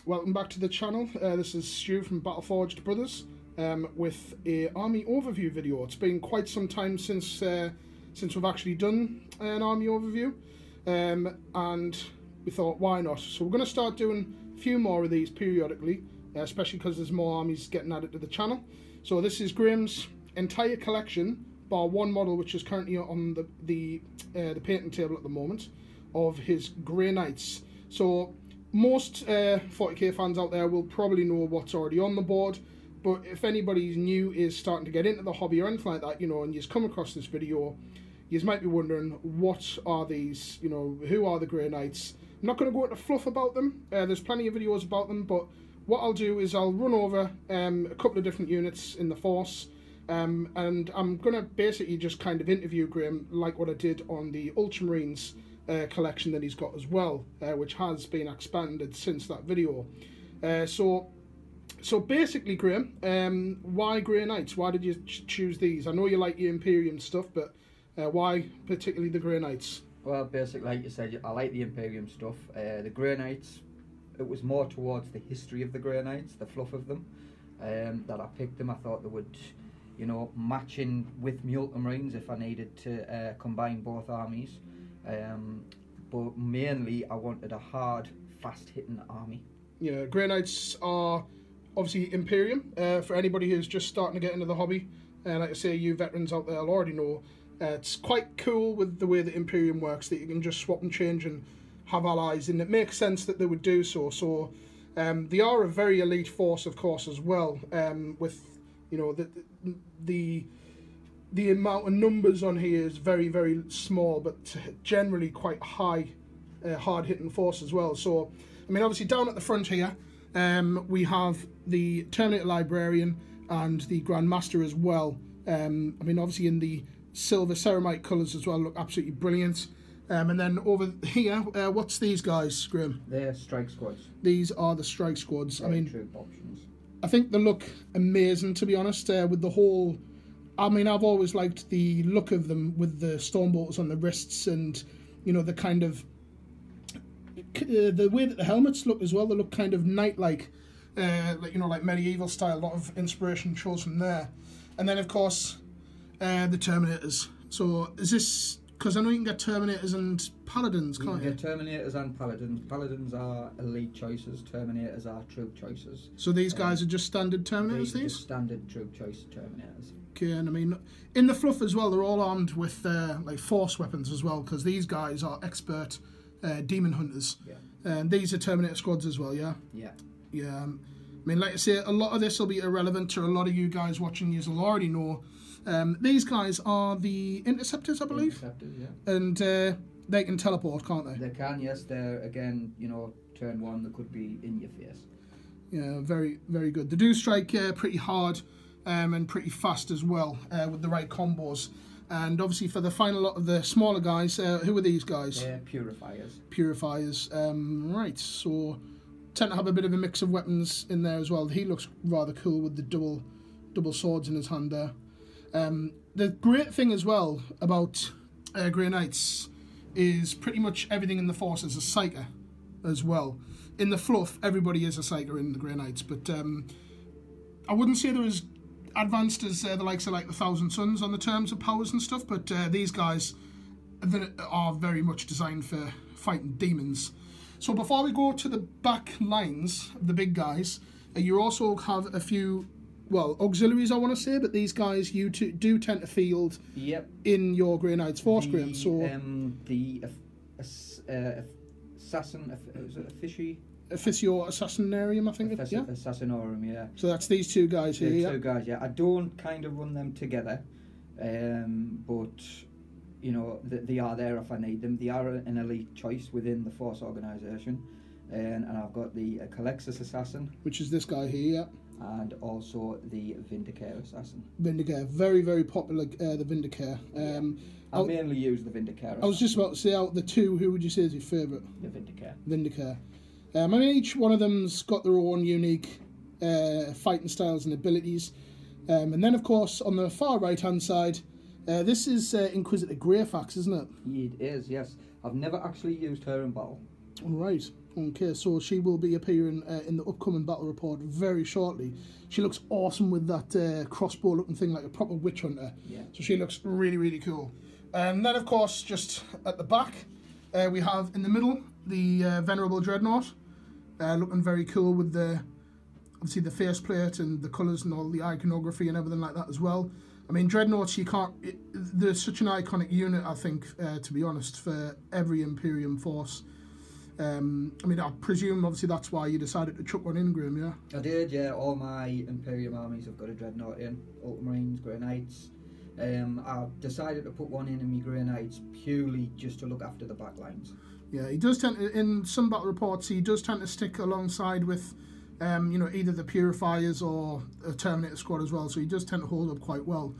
Welcome back to the channel. This is Stu from Battleforged Brothers with a army overview video. It's been quite some time since we've actually done an army overview, and we thought, why not? So we're going to start doing a few more of these periodically, especially because there's more armies getting added to the channel. So this is Graham's entire collection, bar one model which is currently on the painting table at the moment, of his Grey Knights. So most 40k fans out there will probably know what's already on the board, but if anybody new is starting to get into the hobby or anything like that, you know, and you've come across this video, you might be wondering, what are these, you know, who are the Grey Knights? I'm not going to go into fluff about them, there's plenty of videos about them, but what I'll do is I'll run over a couple of different units in the force, and I'm going to basically just kind of interview Graham like what I did on the Ultramarines collection that he's got as well, which has been expanded since that video. So basically, Graham, why Grey Knights? Why did you choose these? I know you like your Imperium stuff, but why particularly the Grey Knights? Well, basically, like you said, I like the Imperium stuff. The Grey Knights, it was more towards the history of the Grey Knights, the fluff of them, that I picked them. I thought they would, you know, match in with my Ultramarines if I needed to combine both armies. But mainly I wanted a hard, fast-hitting army. Yeah, Grey Knights are obviously Imperium. For anybody who's just starting to get into the hobby, like I say, you veterans out there will already know, it's quite cool with the way that Imperium works, that you can just swap and change and have allies, and it makes sense that they would do so. So they are a very elite force, of course, as well, with, you know, the amount of numbers on here is very, very small, but generally quite high, hard-hitting force as well. So, I mean, obviously down at the front here, we have the Terminator Librarian and the Grandmaster as well. I mean, obviously in the silver ceramite colours as well, look absolutely brilliant. And then over here, what's these guys, Graham? They're strike squads. These are the strike squads. They're, I mean, troop options. I think they look amazing, to be honest, with the whole... I mean, I've always liked the look of them with the stormbolters on the wrists, and, you know, the kind of the way that the helmets look as well. They look kind of knight-like, like, you know, like medieval style. A lot of inspiration shows from there. And then, of course, the Terminators. So is this, because I know you can get Terminators and Paladins, can't you? You can get Terminators and Paladins. Paladins are elite choices. Terminators are troop choices. So these guys are just standard Terminators, these? Just standard troop choice Terminators. Okay, and I mean, in the fluff as well, they're all armed with like force weapons as well, because these guys are expert demon hunters. Yeah. And these are Terminator squads as well, yeah? Yeah. Yeah. I mean, like I say, a lot of this will be irrelevant to a lot of you guys watching. You will already know. These guys are the Interceptors, I believe. Interceptors, yeah. And they can teleport, can't they? They can, yes. They're, again, you know, turn one, they could be in your face. Yeah, very, very good. They do strike pretty hard. And pretty fast as well, with the right combos. And obviously for the final lot of the smaller guys, who are these guys? They're Purifiers. Purifiers, right, so tend to have a bit of a mix of weapons in there as well. He looks rather cool with the double swords in his hand there. The great thing as well about Grey Knights is pretty much everything in the force is a Psyker as well. In the fluff, everybody is a Psyker in the Grey Knights, but I wouldn't say there is advanced as the likes of like the Thousand Suns on the terms of powers and stuff, but these guys are very much designed for fighting demons. So before we go to the back lines of the big guys, you also have a few, well, auxiliaries I want to say, but these guys you do tend to field in your Grey Knights force, Graham. So the assassin, is it a fishy? Officio Assassinarium, I think. Yeah? Assassinarium, yeah. So that's these two guys here. The two guys, yeah. I don't kind of run them together, but you know they are there if I need them. They are an elite choice within the force organisation, and I've got the Calexis Assassin, which is this guy here, yeah. And also the Vindicare Assassin. Vindicare, very, very popular. The Vindicare. I mainly use the Vindicare. I was just about to say, out the two, who would you say is your favourite? The Vindicare. Vindicare. I mean, each one of them's got their own unique fighting styles and abilities. And then, of course, on the far right-hand side, this is Inquisitor Greyfax, isn't it? It is, yes. I've never actually used her in battle. All right. Okay, so she will be appearing in the upcoming battle report very shortly. She looks awesome with that crossbow looking thing, like a proper witch hunter. Yeah. So she looks really, really cool. And then, of course, just at the back, we have in the middle the Venerable Dreadnought, looking very cool with the, obviously, the faceplate and the colours and all the iconography and everything like that as well. I mean, Dreadnoughts, they're such an iconic unit, I think, to be honest, for every Imperium force. I mean, I presume, obviously, that's why you decided to chuck one in, Graham, yeah? I did, yeah. All my Imperium armies have got a Dreadnought in. Ultramarines, Grey Knights. I decided to put one in my Grey Knights purely just to look after the back lines. Yeah, he does tend to, in some battle reports, he does tend to stick alongside with, you know, either the Purifiers or a Terminator squad as well, so he does tend to hold up quite well.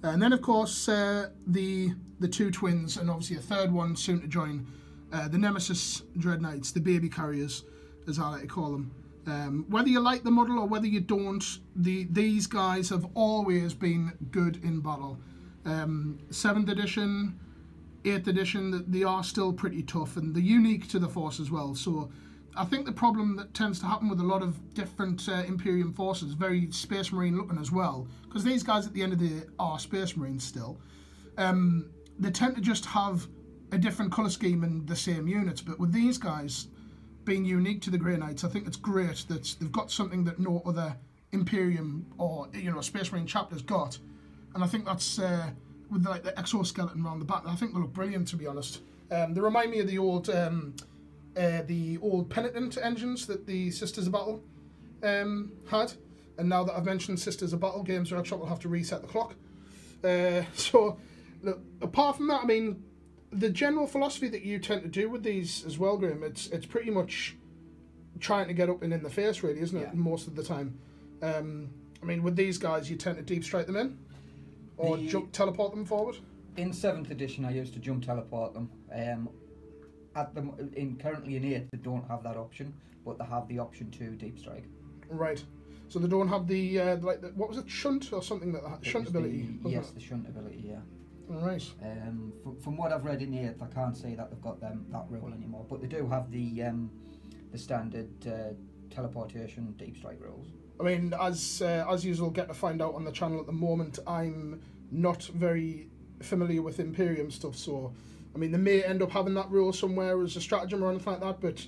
And then, of course, the two twins, and obviously a third one soon to join, the Nemesis Dreadknights, the baby carriers, as I like to call them. Whether you like the model or whether you don't, these guys have always been good in battle. 7th edition, 8th edition, they are still pretty tough, and they're unique to the Force as well. So I think the problem that tends to happen with a lot of different Imperium forces, very Space Marine looking as well, because these guys at the end of the day are Space Marines still, they tend to just have a different colour scheme in the same units. But with these guys being unique to the Grey Knights, I think it's great that they've got something that no other Imperium or, you know, Space Marine chapter's got. And I think that's, with like the exoskeleton around the back, I think they look brilliant, to be honest. They remind me of the old Penitent engines that the Sisters of Battle had. And now that I've mentioned Sisters of Battle, Games Workshop will have to reset the clock. So, look, apart from that, I mean, the general philosophy that you tend to do with these as well, Graham, it's pretty much trying to get up and in the face, really, isn't it? Yeah. Most of the time. I mean, with these guys, you tend to deep strike them in, or jump teleport them forward. In 7th edition, I used to jump teleport them. Currently in 8th, they don't have that option, but they have the option to deep strike. Right. So they don't have the what was it, shunt or something like that? Shunt ability. Yes, the shunt ability. Yeah. Right. From what I've read in 8th, I can't say that they've got that rule anymore, but they do have the standard teleportation deep strike rules. I mean, as usual, get to find out on the channel at the moment, I'm not very familiar with Imperium stuff, so I mean, they may end up having that rule somewhere as a stratagem or anything like that, but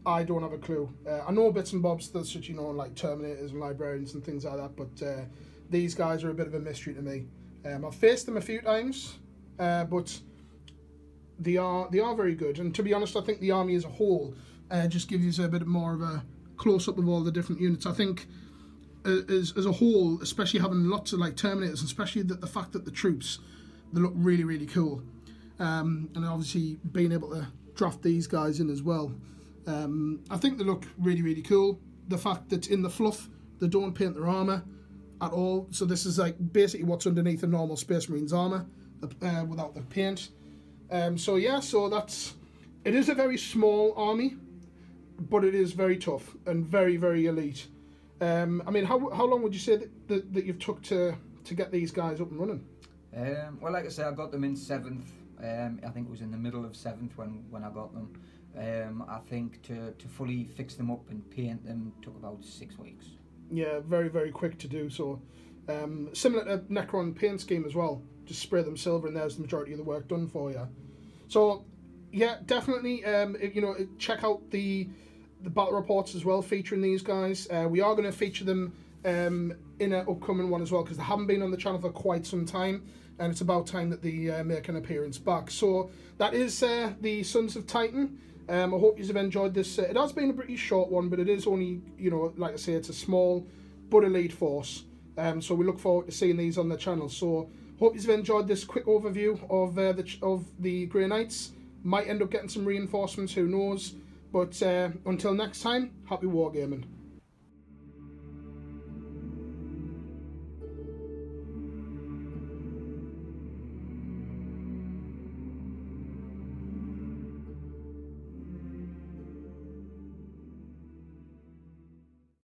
I don't have a clue. I know bits and bobs, that's such, you know, like Terminators and Librarians and things like that, but these guys are a bit of a mystery to me. I've faced them a few times, but they are very good. And to be honest, I think the army as a whole just gives you a bit more of a close-up of all the different units. I think as a whole, especially having lots of like Terminators, especially the fact that the troops, they look really, really cool. And obviously being able to draft these guys in as well. I think they look really, really cool. The fact that in the fluff, they don't paint their armour at all. So this is like basically what's underneath a normal Space Marines armour without the paint. So yeah, so it is a very small army, but it is very tough and very, very elite. I mean, how long would you say that you've took to get these guys up and running? Well, like I say, I got them in 7th. I think it was in the middle of 7th when I got them. I think to fully fix them up and paint them took about 6 weeks. Yeah, very, very quick to do so. Similar to Necron paint scheme as well. Just spray them silver and there's the majority of the work done for you. So, yeah, definitely, you know, check out the battle reports as well featuring these guys. We are going to feature them in an upcoming one as well because they haven't been on the channel for quite some time. And it's about time that they make an appearance back. So that is the Sons of Titan. I hope you have enjoyed this. It has been a pretty short one, but it is only, you know, like I say, it's a small but elite force. So we look forward to seeing these on the channel. So hope you have enjoyed this quick overview of the Grey Knights. Might end up getting some reinforcements, who knows. But until next time, happy wargaming.